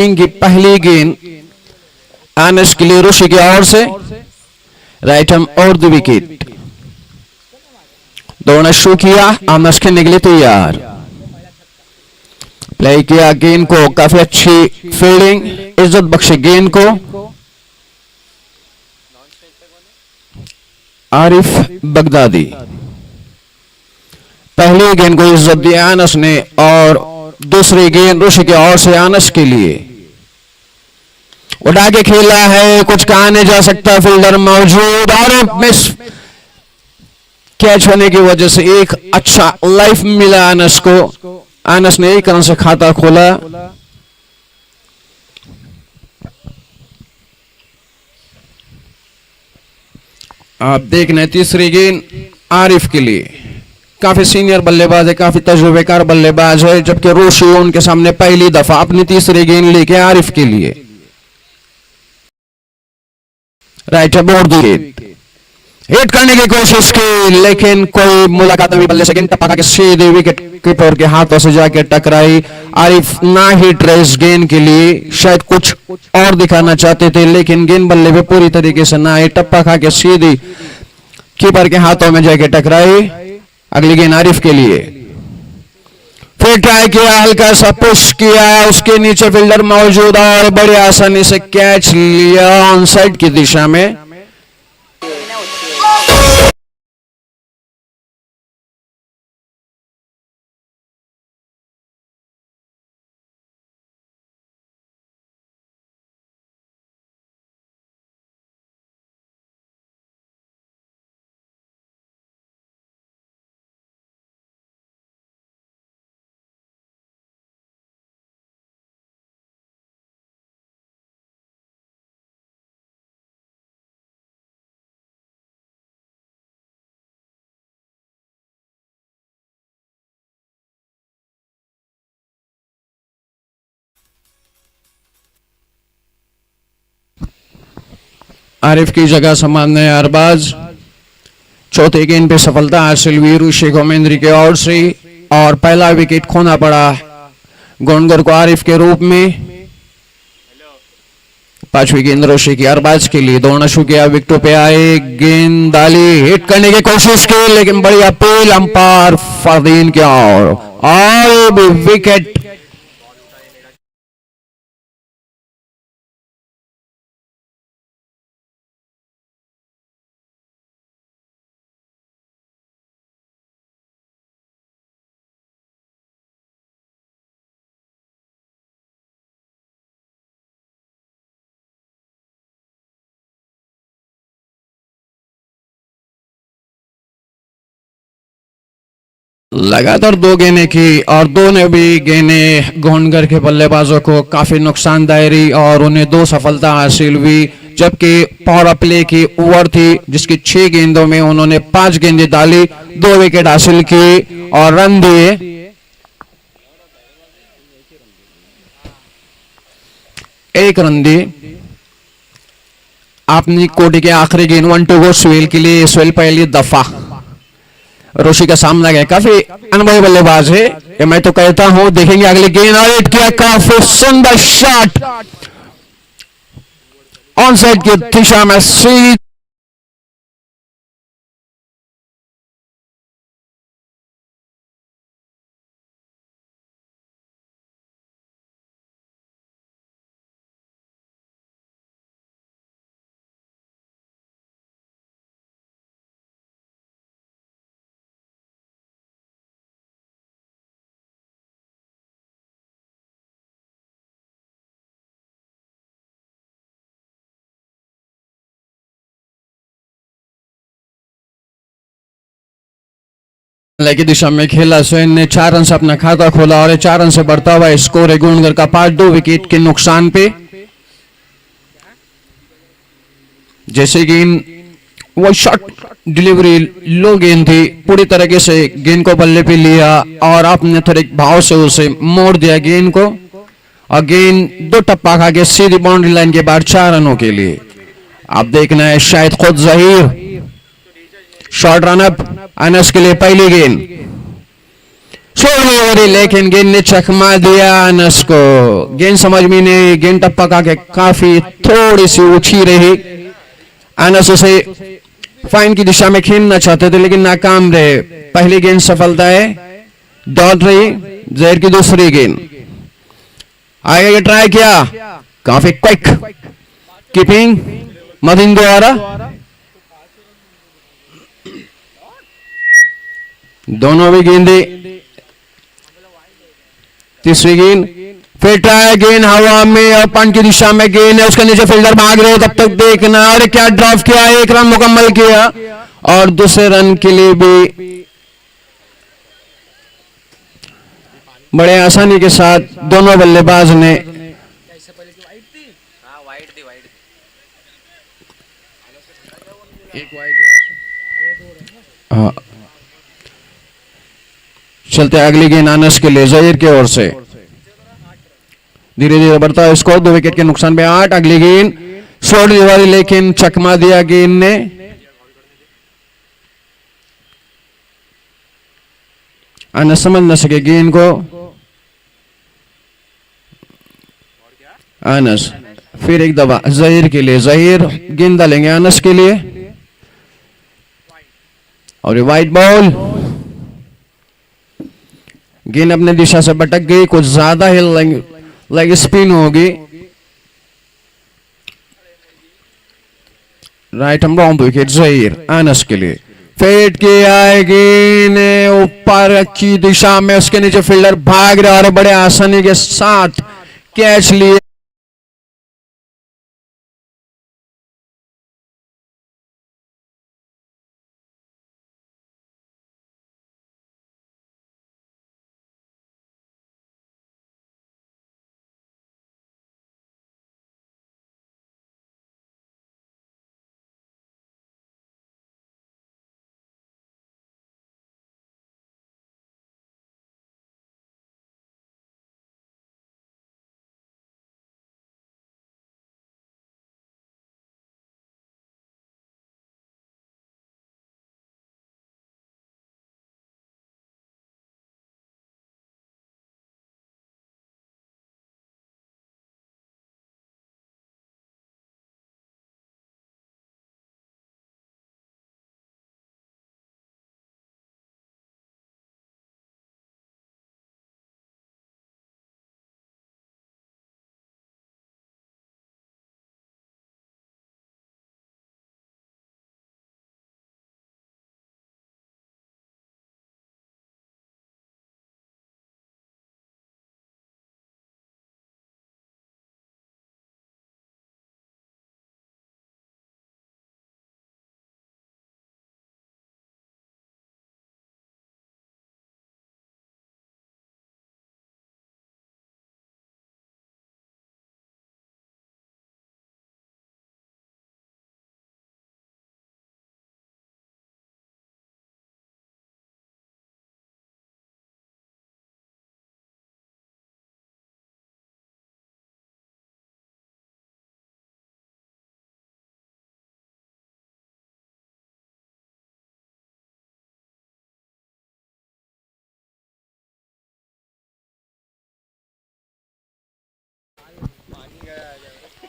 की पहली गेंद आनस के लिए ऋषि की ओर से राइट हैंड और 2 विकेट। दौड़ना शुरू किया, आनस खेलने के लिए तैयार। प्ले किया गेंद को, काफी अच्छी फील्डिंग, इज्जत बख्शे गेंद को। आरिफ बगदादी पहली गेंद को इज्जत दी आनस ने और दूसरी गेंद ऋषि की ओर से आनस के लिए। उड़ा के खेला है, कुछ कहा नहीं जा सकता, फील्डर मौजूद और मिस। कैच होने की वजह से एक अच्छा लाइफ मिला आनस को। आनस ने एक रन से खाता खोला। आप देखना तीसरी गेंद आरिफ के लिए। काफी सीनियर बल्लेबाज है, काफी तजुर्बेकार बल्लेबाज है, जबकि ऋषि उनके सामने पहली दफा अपनी तीसरी गेंद लेके आरिफ के लिए। राइट अबाउट हिट करने की कोशिश की, लेकिन कोई मुलाकात नहीं, बल्ले से गेंद टपका के सीधे विकेट कीपर के हाथों से जाके टकराई। आरिफ ना हिट रहे इस गेंद के लिए, शायद कुछ और दिखाना चाहते थे, लेकिन गेंद बल्ले पे पूरी तरीके से ना हिट, टप्पा खा के सीधी कीपर के हाथों में जाके टकराई। अगली गेंद आरिफ के लिए। फिर ट्राई किया, हल्का सा पुश किया, उसके नीचे फील्डर मौजूद और बड़ी आसानी से कैच लिया ऑन साइड की दिशा में। आरिफ की जगह संभालने अरबाज। चौथे गेंद पे सफलता हासिल हुई ऋषि घोमेंद्री के ओर से और पहला विकेट खोना पड़ा गोंडगर को आरिफ के रूप में। पांचवी गेंद ऋषि की अरबाज के लिए। दौड़ना शुरू किया, विकेटों पे आए, गेंद डाली, हिट करने की कोशिश की, लेकिन बड़ी अपील अंपायर फरदीन की ओर और विकेट। लगातार 2 गेंदें की और दोनों भी गेंदें गोंडगर के बल्लेबाजों को काफी नुकसानदायक रही और उन्हें 2 सफलता हासिल हुई। जबकि पावर प्ले की ओवर थी जिसकी 6 गेंदों में उन्होंने 5 गेंदें डाली, 2 विकेट हासिल की और रन दिए। एक रन दिए। अपनी कोटी के आखिरी गेंद 1-2 को स्वेल के लिए। स्वेल पहली दफा ऋषि का सामना गया, काफी अनुभवी बल्लेबाज है, मैं तो कहता हूं। देखेंगे अगली गेंद और हिट किया, काफी सुंदर शॉट ऑन साइड की दिशा में सीधी। की दिशा में खेला, सोहेल ने 4 रन से अपना खाता खोला और 4 रन से बढ़ता हुआ स्कोर है गोंडगर का 5-2 विकेट के नुकसान पे। जैसे गेंद वो शॉट डिलीवरी लो गेंद थी, पूरी तरीके से गेंद को बल्ले पे लिया और आपने थोड़े भाव से उसे मोड़ दिया गेंद को और गेंद 2 टप्पा खा के सीधी बाउंड्री लाइन के बाद 4 रनों के लिए। आप देखना है शायद खुद Zaheer short run up Anas के लिए। पहली गेंद छोड़ दी ओवरी, लेकिन गेंद ने चकमा दिया अनस को। गेंद समझ में नहीं, गेंद टप्पा का के काफी थोड़ी सी ऊंची रही। अनस उसे फाइन की दिशा में खेलना चाहते थे लेकिन नाकाम रहे। पहली गेंद सफलता है, दौड़ रही जहर की दूसरी गेंद। आगे ये ट्राई किया, काफी क्विक कीपिंग मदीन द्वारा। दोनों भी गेंदे। तीसरी गेंद, फिर ट्राई, गेंद हवा में और पंच की दिशा में गेंद है, उसके नीचे फील्डर भाग रहे हो, तब तक देखना। अरे क्या ड्रॉप किया, एक रन मुकम्मल किया और दूसरे रन के लिए भी बड़े आसानी के साथ दोनों बल्लेबाज ने हाँ। चलते अगली गेंद अनस के लिए जहीर की ओर से। धीरे धीरे बढ़ता है स्कोर, 2 विकेट के नुकसान पे 8। अगली गेंद छोड़ दी लेकिन चकमा दिया गेंद ने। अनस समझ न सके गेंद को। अनस फिर एक दफा जहीर के लिए, जहीर गेंद डालेंगे अनस के लिए और ये वाइड बॉल। गेंद अपने दिशा से भटक गई, कुछ ज्यादा ही लेग स्पिन होगी। राइट हम राउंड विकेट जहीर अनस के लिए। फेट के आएगी ऊपर की दिशा में, उसके नीचे फील्डर भाग रहा और बड़े आसानी के साथ कैच लिए।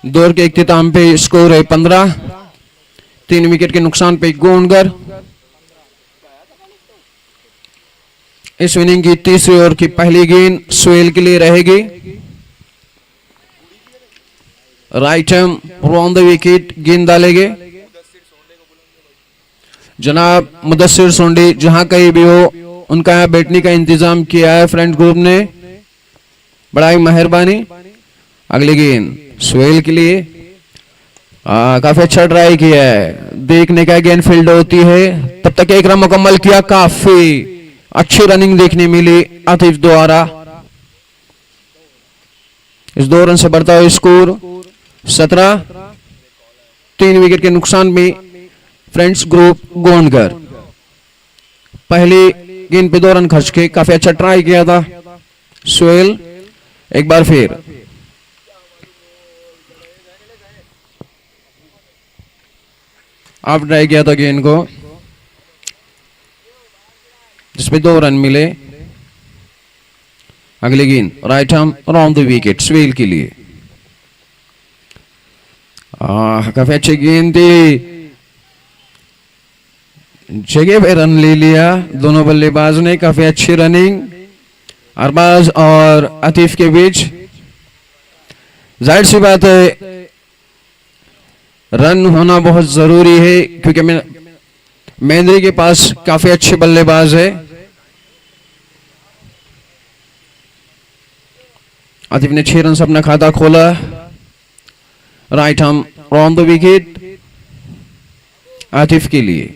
दौर के इख्तिताम पे स्कोर है 15। 3 विकेट के नुकसान पे गोंडगर। इस इनिंग की तीसरी ओवर की पहली गेंद सुहेल के लिए रहेगी। Right ham on the wicket गेंद डालेंगे जनाब मुदस्सिर सोंडी, जहां कहीं भी हो उनका यहां बैठने का इंतजाम किया है फ्रेंड ग्रुप ने, बड़ा ही मेहरबानी। अगली गेंद सुहेल के लिए, काफी अच्छा ट्राई किया है, देखने का गेंद फील्ड होती है, तब तक एक रन मुकम्मल किया। काफी अच्छी रनिंग देखने मिली आतिफ द्वारा। इस 2 रन से बढ़ता हुआ स्कोर 17। 3 विकेट के नुकसान में फ्रेंड्स ग्रुप गोंडगर। पहली गेंद पे 2 रन खर्च के काफी अच्छा ट्राई किया था सुहेल। एक बार फिर आप ट्राई किया था गेंद को जिसपे 2 रन मिले। अगली गेंद right arm around the wicket swell के लिए। काफी अच्छी गेंद थी, जगह पे रन ले लिया दोनों बल्लेबाज ने। काफी अच्छी रनिंग अरबाज और आतिफ के बीच। जाहिर सी बात है रन होना बहुत जरूरी है, क्योंकि मेहंदी के पास काफी अच्छे बल्लेबाज है। आतिफ ने 6 रन से अपना खाता खोला। Right arm on the wicket Atif के लिए।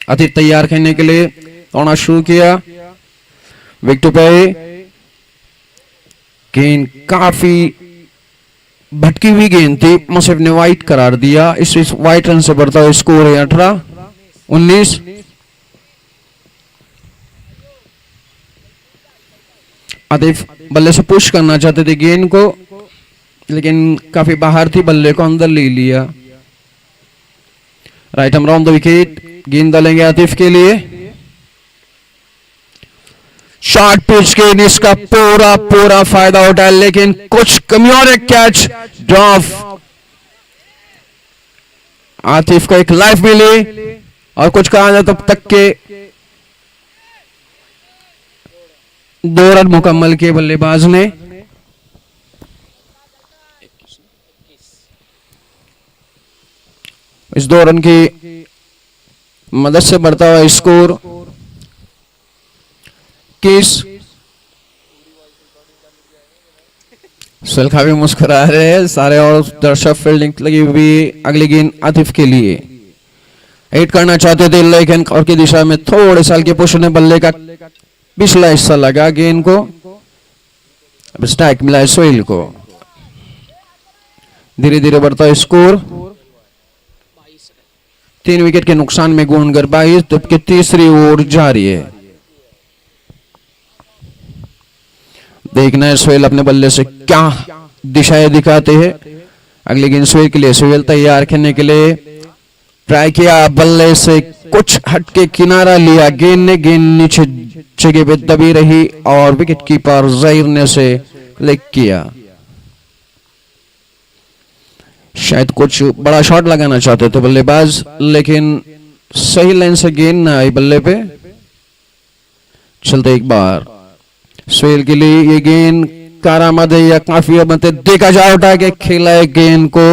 आतिफ तैयार खेलने के लिए दौड़ना शुरू किया। विकेट पे गेंद काफी भटकी हुई गेंद थी, मुसैफ ने वाइट करार दिया। इस वाइट रन से बढ़ता हुआ स्कोर है 18-19। आतिफ बल्ले से पुश करना चाहते थे गेंद को, लेकिन काफी बाहर थी, बल्ले को अंदर ले लिया। Right arm round the wicket, गेंद डालेंगे आतिफ के लिए। शॉर्ट पिच गेंद, इसका पूरा फायदा उठाया, लेकिन कुछ कमियों ने कैच ड्रॉप। आतिफ को एक लाइफ मिली और कुछ कहा जाए तब तक के 2 रन मुकम्मल किए बल्लेबाज ने। इस 2 रन की मदद से बढ़ता हुआ स्कोर 21। सुलखा भी मुस्कुरा रहे हैं सारे और दर्शक फील्डिंग लगी हुई। अगली गेंद आतिफ के लिए। हिट करना चाहते थे, लेकिन और की दिशा में थोड़े साल के पुश ने बल्ले का पिछला हिस्सा लगा गेंद को। अब स्ट्राइक मिला है सोहेल को। धीरे धीरे बढ़ता स्कोर 3 विकेट के नुकसान में गोनगर 22, जबकि तीसरी ओवर जारी है। देखना है सोहेल अपने बल्ले से क्या दिशाएं दिखाते हैं। अगली गेंद सोहेल के लिए। सोहेल तैयार खेलने के लिए ट्राई किया, बल्ले से कुछ हटके किनारा लिया गेंद ने। गेंद नीचे जगह पे दबी रही और विकेट कीपर जहीर ने से क्लिक किया। शायद कुछ बड़ा शॉट लगाना चाहते थे बल्लेबाज, लेकिन सही लाइन से गेंद ना आई बल्ले पे। चलते एक बार सोहेल के लिए ये गेंद कारामद है या काफी मत देखा जाए, उठा के खेला है गेंद को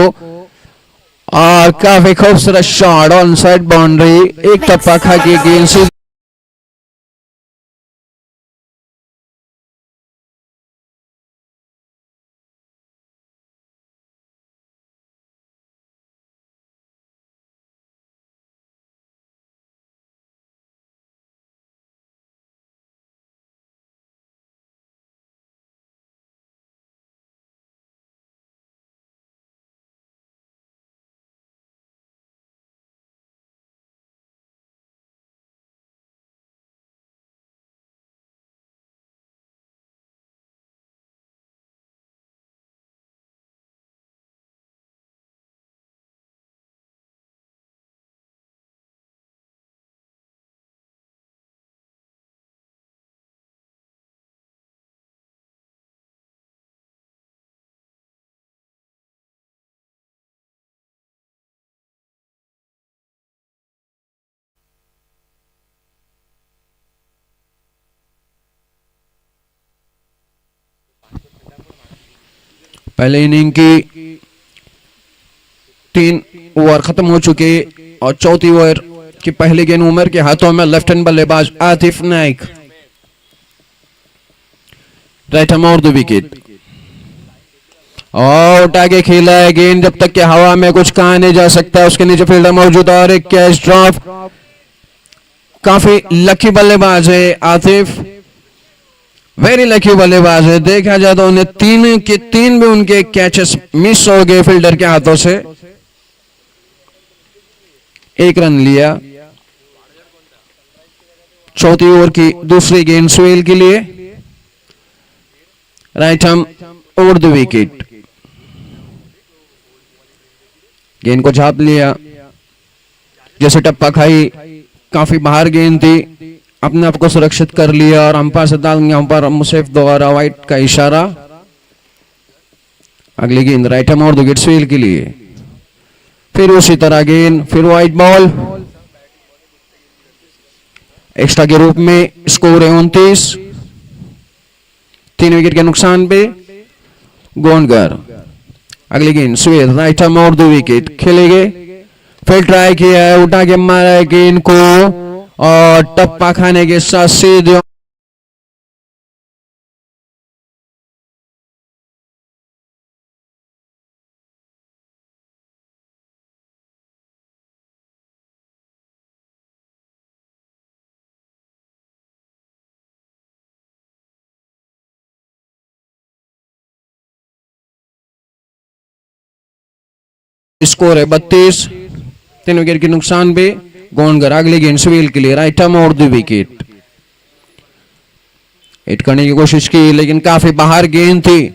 और काफी खूबसूरत शॉट ऑन साइड बाउंड्री। एक टप्पा खा के गेंद से पहले इनिंग की 3 ओवर खत्म हो चुके और चौथी ओवर की पहली गेंद उमर के हाथों में। लेफ्ट हैंड बल्लेबाज आतिफ नाइक। राइट हैंड और 2 विकेट और उठा के खेला है गेंद, जब तक कि हवा में कुछ कहा नहीं जा सकता। उसके नीचे फील्डर मौजूद और एक कैच ड्रॉप। काफी लकी बल्लेबाज है आतिफ, वेरी लकी बल्लेबाज है। देखा जाए तो उन्हें 3 के 3 भी उनके कैचेस मिस हो गए फील्डर के हाथों से। 1 रन लिया। चौथी ओवर की दूसरी गेंद सोहेल के लिए। Right arm over the wicket. गेंद को झाप लिया, जैसे टप्पा खाई, काफी बाहर गेंद थी। अपने आप को सुरक्षित कर लिया और अंपायर से दाल यहाँ पर मुसैफ द्वारा वाइट का इशारा। अगली गेंद राइट हैम और दो विकेट स्वेल के लिए। फिर उसी तरह गेंद, फिर वाइट बॉल, एक्स्ट्रा के रूप में। स्कोर है 29, 3 विकेट के नुकसान पे गोंडगर। अगली गेंद स्वेल राइट हैम और 2 विकेट खेलेंगे। फिर ट्राई किया है, उठा के मारा है गेंद को और टप्पा खाने के साथ सीधे स्कोर है 32, 3 विकेट के नुकसान पे गोंडगर। अगली गेंद स्वेल के लिए राइट हैम और 2 विकेट। हिट करने की कोशिश की लेकिन काफी बाहर गेंद थी।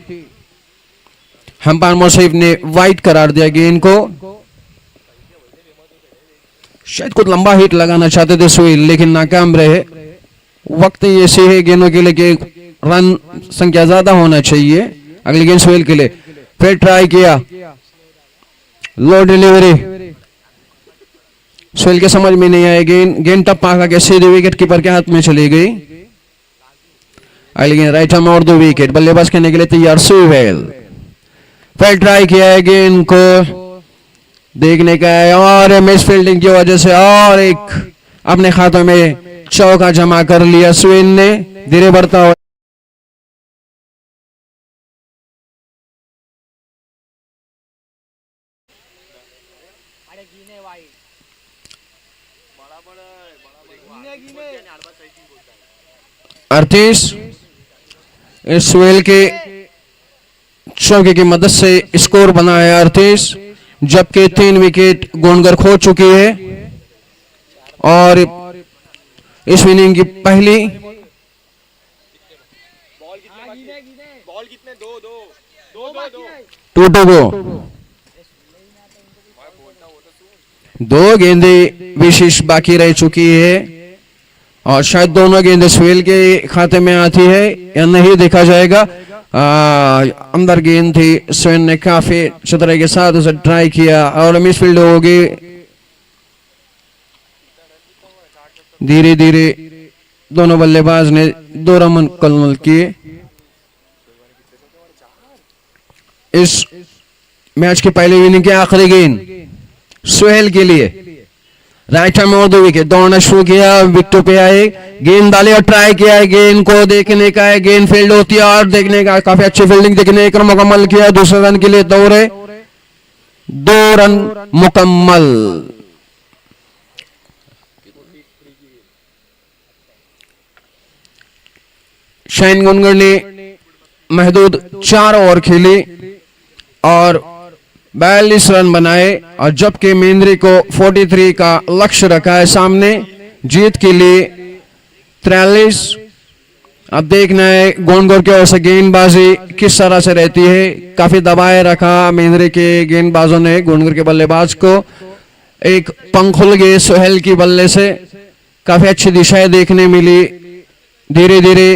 अंपायर मुसैफ ने वाइड करार दिया गेंद को। शायद कुछ लंबा हिट लगाना चाहते थे स्वेल लेकिन नाकाम रहे। वक्त ऐसे है गेंदों के लिए कि रन संख्या ज्यादा होना चाहिए। अगली गेंद स्वेल के लिए, फिर ट्राई किया, लो डिलीवरी, स्वेल के समझ में नहीं आया। गेंद टप्पा खा के सीधे विकेट कीपर के हाथ में चली गई। अगली गेंद राइट हैम और 2 विकेट। बल्लेबाज खेलने के लिए तैयार स्वेल। फिर ट्राई किया है, गेंद को देखने का है और मिस फील्डिंग की वजह से और एक अपने खातों में चौका जमा कर लिया स्वेल ने। धीरे बढ़ता हुआ अर्थीस स्वेल के चौके की मदद से स्कोर बनाया अर्थीस, जबकि 3 विकेट गोंडगर खो चुकी है और इस इनिंग की पहली टू गो। 2 गेंदें विशेष बाकी रह चुकी है और शायद दोनों गेंदें स्वेल के खाते में आती है या नहीं देखा जाएगा। अंदर गेंद थी, स्वेल ने काफी चतुराई के साथ उसे ट्राई किया और मिस फील्ड हो गई। धीरे धीरे दोनों बल्लेबाज ने 2 रन मुकम्मल किए। इस मैच के पहले इनिंग की आखिरी गेंद स्वेल के लिए राइट हैम और 2 विकेट। दौड़ना शुरू किया, विकेटों पे आए, गेंद डाले और ट्राई किया है, गेंद को देखने का है, गेंद फील्ड होती है और देखने का काफी अच्छी फील्डिंग देखने का मुकम्मल किया। दूसरे रन के लिए दौड़े, 2 रन मुकम्मल। शाइन गोंडगर ने महदूद 4 ओवर खेली और 42 रन बनाए और जबकि मेंद्री को 43 का लक्ष्य रखा है सामने जीत के लिए 43। अब देखना है गोंडगर की ओर से गेंदबाजी किस तरह से रहती है। काफी दबाए रखा मेंद्री के गेंदबाजों ने गोंडगर के बल्लेबाज को। एक पंख खुल गए सोहेल की बल्ले से, काफी अच्छी दिशाएं देखने मिली। धीरे धीरे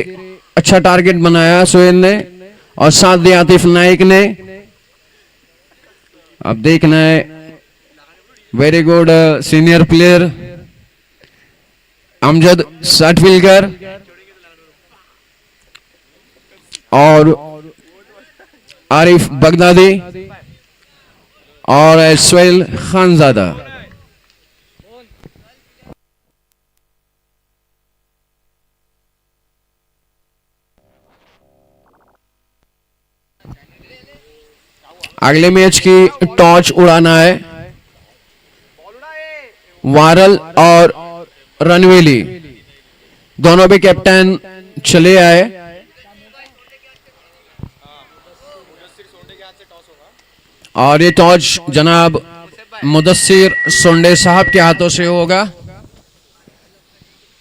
अच्छा टारगेट बनाया सोहेल ने और साथ दिया आतिफ नाइक ने। अब देखना है, very good senior player Amjad Satwilkar और आरिफ बगदादी और सोहेल खानजादा। अगले मैच की टॉर्च उड़ाना है वारल और रणवेली, दोनों भी कैप्टन चले आए। और ये टॉर्च जनाब मुदस्सिर सोंडे साहब के हाथों से होगा।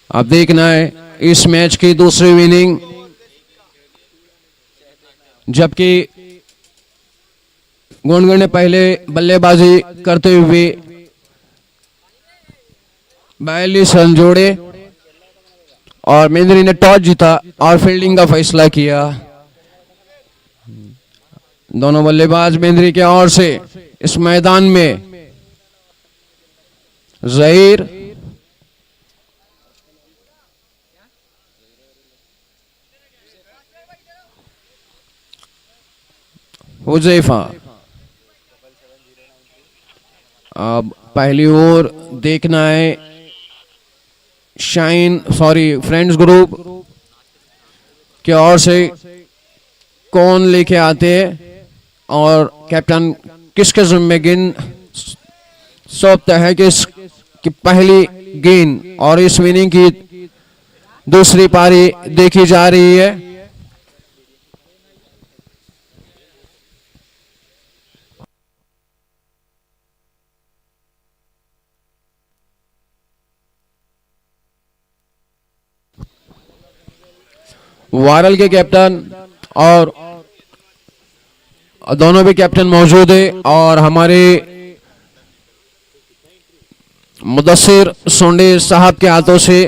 अब देखना है इस मैच की दूसरी इनिंग, जबकि गोंडगर ने पहले बल्लेबाजी करते हुए 42 रन जोड़े और मेंद्री ने टॉस जीता और फील्डिंग का फैसला किया। दोनों बल्लेबाज मेंद्री के ओर से इस मैदान में ज़हीर, हुज़ैफा। अब पहली ओर देखना है फ्रेंड्स ग्रुप के ओर से कौन लेके आते हैं और कैप्टन किसके जिम्मे गेंद सौंपता है कि पहली गेंद और इस इनिंग की दूसरी पारी देखी जा रही है। वारल के कैप्टन और दोनों भी कैप्टन मौजूद है और हमारे मुदस्सिर सोंडे साहब के हाथों से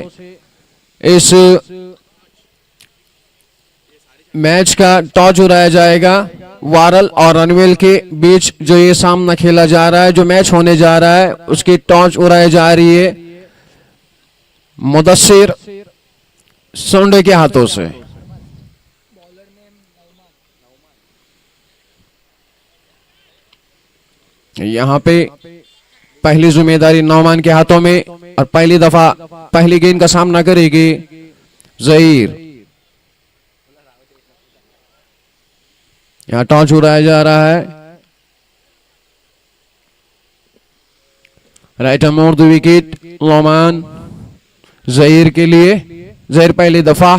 इस मैच का टॉस उड़ाया जाएगा। वारल और रनवेल के बीच जो ये सामना खेला जा रहा है, जो मैच होने जा रहा है, उसकी टॉस उड़ाई जा रही है मुदस्सिर सोंडे के हाथों से। यहां पे पहली जिम्मेदारी नौमान के हाथों में और पहली दफा पहली गेंद का सामना करेगी ज़हीर। यहां टॉस उड़ाया जा रहा है। Right arm over the wicket Nauman Zaheer के लिए। ज़हीर पहली दफा,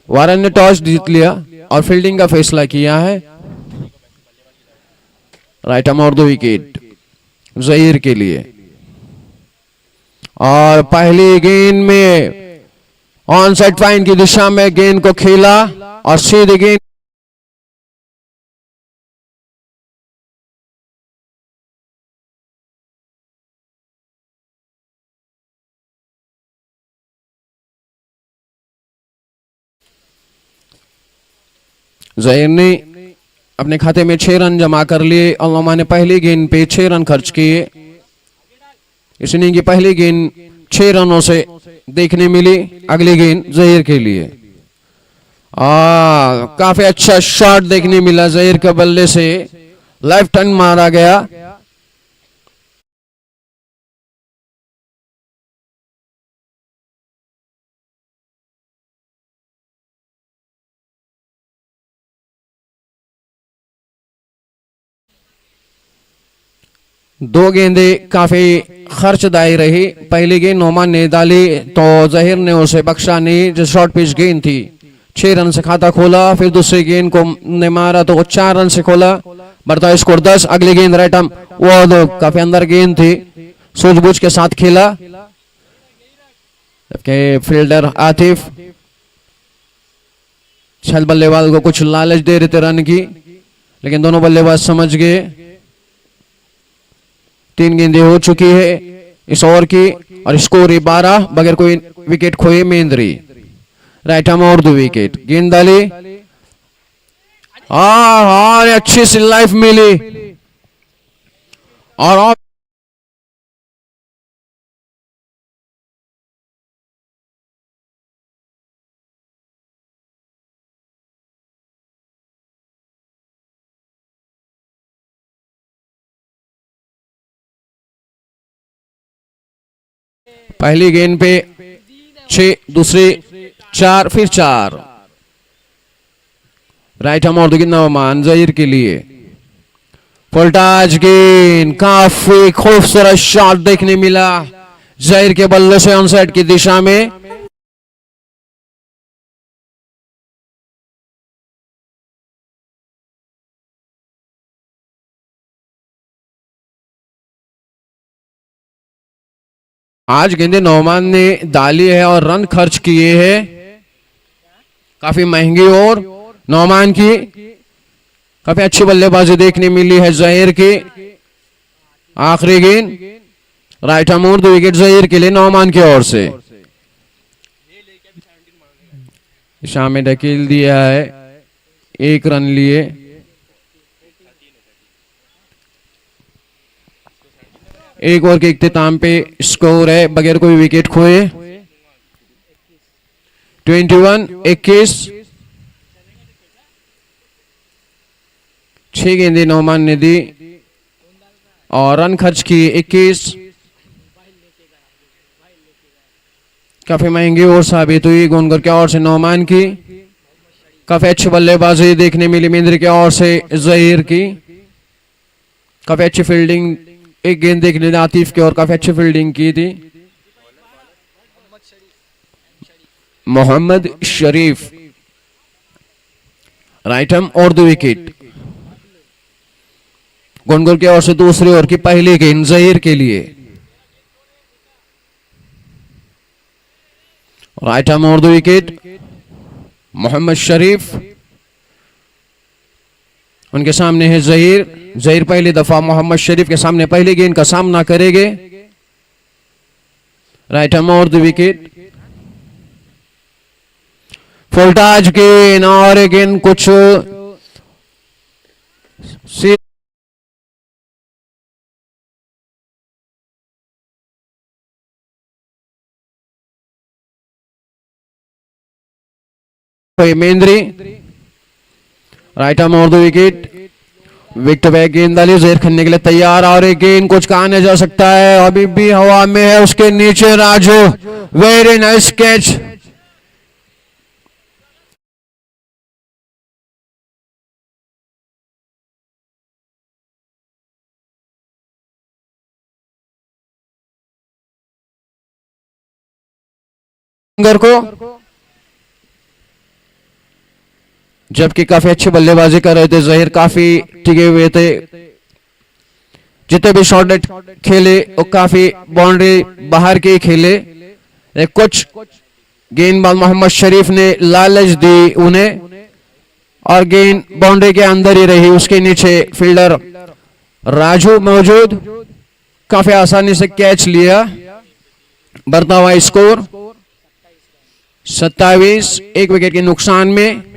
वारन ने टॉस जीत लिया और फील्डिंग का फैसला किया है। Right arm over the wicket Zaheer के लिए और पहली गेंद में ऑन साइड फाइन की दिशा में गेंद को खेला और सीधी गेंद ज़हीर ने अपने खाते में 6 रन जमा कर लिए और नौमान ने पहली गेंद पे 6 रन खर्च किए। इस इनिंग की पहली गेंद 6 रनों से देखने मिली। अगली गेंद ज़हीर के लिए। काफी अच्छा शॉट देखने मिला ज़हीर के बल्ले से, लेफ्ट टर्न मारा गया। दो गेंदे काफी खर्चदायी रही। पहली गेंद नौमान ने डाली तो ज़हीर ने उसे बख्शा नहीं, जो शॉर्ट पिच गेंद थी। 6 रन से खाता खोला। फिर दूसरी गेंद को ने मारा तो 4 रन से खोला, बढ़ता स्कोर 10। अगली गेंद राइट आर्म, वो काफी अंदर गेंद थी, सूझबूझ के साथ खेला। जबकि फील्डर आतिफ छल बल्लेबाज को कुछ लालच दे रहे थे रन की, लेकिन दोनों बल्लेबाज समझ गए। 3 गेंदें हो चुकी है इस ओवर की और स्कोर 12 बगैर कोई विकेट खोए मेंद्री। Right arm over the wicket गेंद डाली और अच्छी सी लाइफ मिली और पहली गेंद पे 6, दूसरी 4, फिर 4। राइट आर्म और नौमान ज़हीर के लिए फुलटाज गेंद, काफी खूबसूरत शॉट देखने मिला ज़हीर के बल्ले से ऑन साइड की दिशा में। आज गेंदे नौमान ने डाली है और रन खर्च किए हैं, काफी महंगी। और नौमान की काफी अच्छी बल्लेबाजी देखने मिली है ज़हीर की। आखिरी गेंद right arm over the wicket Zaheer के लिए नौमान की ओर से। शाह में ढकेल दिया है, 1 रन लिए। एक ओवर के इख्तिताम पे स्कोर है बगैर कोई विकेट खोए 21-21। 6 गेंदें नौमान ने दी और रन खर्च किए 21। काफी महंगी ओवर साबित हुई गोनगर के ओर से नौमान की। काफी अच्छी बल्लेबाजी देखने मिली मिंद्र के ओर से जहीर की। काफी अच्छी फील्डिंग, एक गेंद देखने आतिफ की और काफी अच्छी फील्डिंग की थी। मोहम्मद शरीफ राइट आर्म और 2 विकेट। गोनगर की ओर से दूसरी ओवर की पहली गेंद जहीर के लिए। राइट आर्म और 2 विकेट। मोहम्मद शरीफ, उनके सामने है जहीर। जहीर पहली दफा मोहम्मद शरीफ के सामने पहली गेंद का सामना करेंगे। राइट आर्म और 2 विकेट। फुलटाज गेंद और गेंद कुछ मेंद्री। राइट आर्म और 2 विकेट। विकेट बैक गेंदबाजी जहीर खेलने के लिए तैयार और एक गेंद कुछ कहा नहीं जा सकता है, अभी भी हवा में है। उसके नीचे राजू, वेरी नाइस कैच। को जबकि काफी अच्छी बल्लेबाजी कर रहे थे जहीर, काफी टिके हुए थे। जितने भी शॉट खेले वो काफी बाउंड्री बाहर के खेले। कुछ गेंदबाज मोहम्मद शरीफ ने लालच दी उन्हें और गेंद बाउंड्री के अंदर ही रही। उसके नीचे फील्डर राजू मौजूद, काफी आसानी से कैच लिया। बढ़ता हुआ स्कोर 27, 1 विकेट के नुकसान में।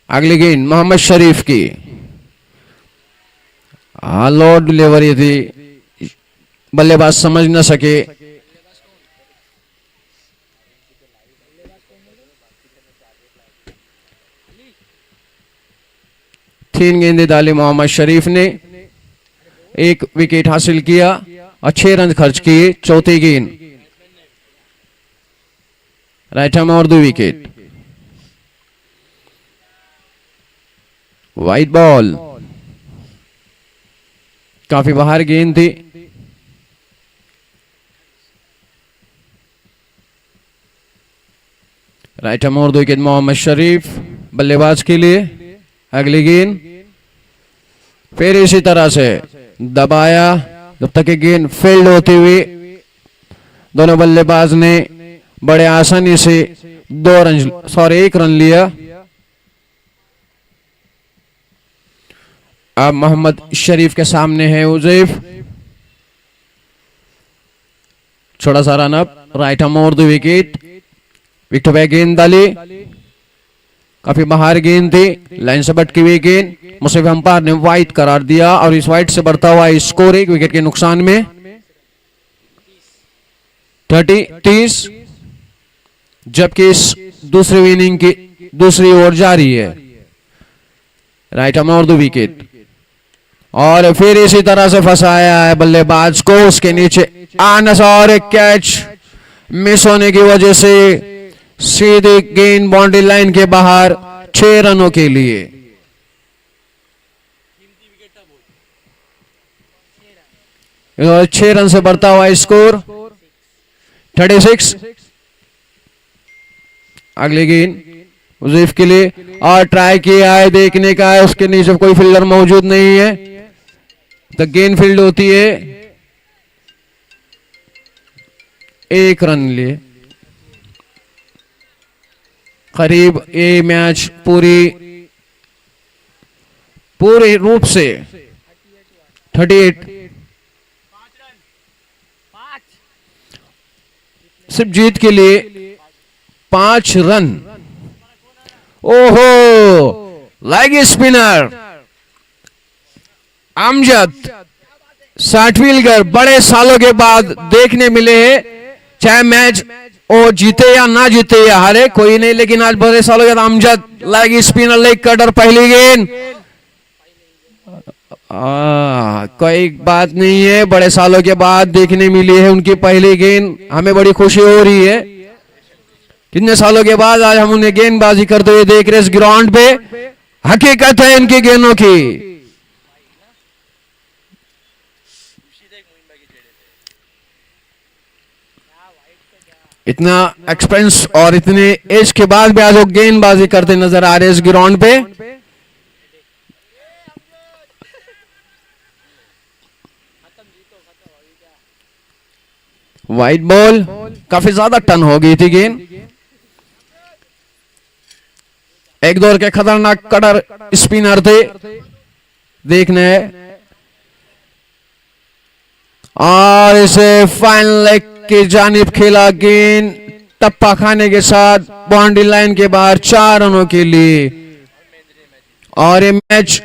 अगली गेंद मोहम्मद शरीफ की लॉर्ड डिलीवरी थी, बल्लेबाज समझ न सके। तीन गेंदें डाली मोहम्मद शरीफ ने, 1 विकेट हासिल किया और 6 रन खर्च किए। चौथी गेंद राइट आर्म और 2 विकेट। वाइड बॉल, काफी बाहर गेंद थी। राइट आर्म और 2 विकेट मोहम्मद शरीफ बल्लेबाज के लिए। अगली गेंद फिर इसी तरह से दबाया जब तक गेंद फील्ड होती हुई दोनों बल्लेबाज ने बड़े आसानी से 1 रन लिया। अब मोहम्मद शरीफ के सामने है उजैफ, छोटा सा रन अप। राइट आर्म और 2 विकेट। विकेट बैक गेंद डाली, काफी बाहर गेंद थी, लाइन से भटकी हुई गेंद। मुसीफ अंपायर ने वाइड करार दिया और इस वाइड से बढ़ता हुआ स्कोर 1 विकेट के नुकसान में 30। जबकि इस दूसरी इनिंग की दूसरी ओवर जारी है। राइट आर्म और 2 विकेट और फिर इसी तरह से फंसाया है बल्लेबाज को। उसके नीचे आनस और एक कैच मिस होने की वजह से सीधी गेंद बाउंड्री लाइन के बाहर 6 रनों के लिए। और 6 रन से बढ़ता हुआ स्कोर 36। अगली गेंद उजैफ के लिए और ट्राई किया है, देखने का है उसके नीचे कोई फील्डर मौजूद नहीं है तो गेंद फील्ड होती है। 1 रन लिए। करीब ये मैच पूरे रूप से 38 सिर्फ जीत के लिए 5 रन ओहो, लेग स्पिनर अमजद 60 व्हीलर बड़े सालों के बाद देखने मिले हैं। चाहे मैच वो जीते या ना जीते या हारे कोई नहीं, लेकिन आज बड़े सालों के बाद Amjad leg spinner, leg cutter, पहली गेंद। कोई बात नहीं है, बड़े सालों के बाद देखने मिली है उनकी पहली गेंद, हमें बड़ी खुशी हो रही है। कितने सालों के बाद आज हम उन्हें गेंदबाजी करते हुए देख रहे इस ग्राउंड पे। हकीकत है इनकी गेंदों की। इतना एक्सपीरियंस और इतने एज के बाद भी आज वो गेंदबाजी करते नजर आ रहे इस ग्राउंड पे। वाइड बॉल, काफी ज्यादा टर्न हो गई थी गेंद। एक दौर के खतरनाक कटर स्पिनर थे देखने, और इसे फाइनल लेग की जानिब खेला। गेंद टप्पा खाने के साथ बाउंड्री लाइन के बाहर 4 रनों के लिए, और ये मैच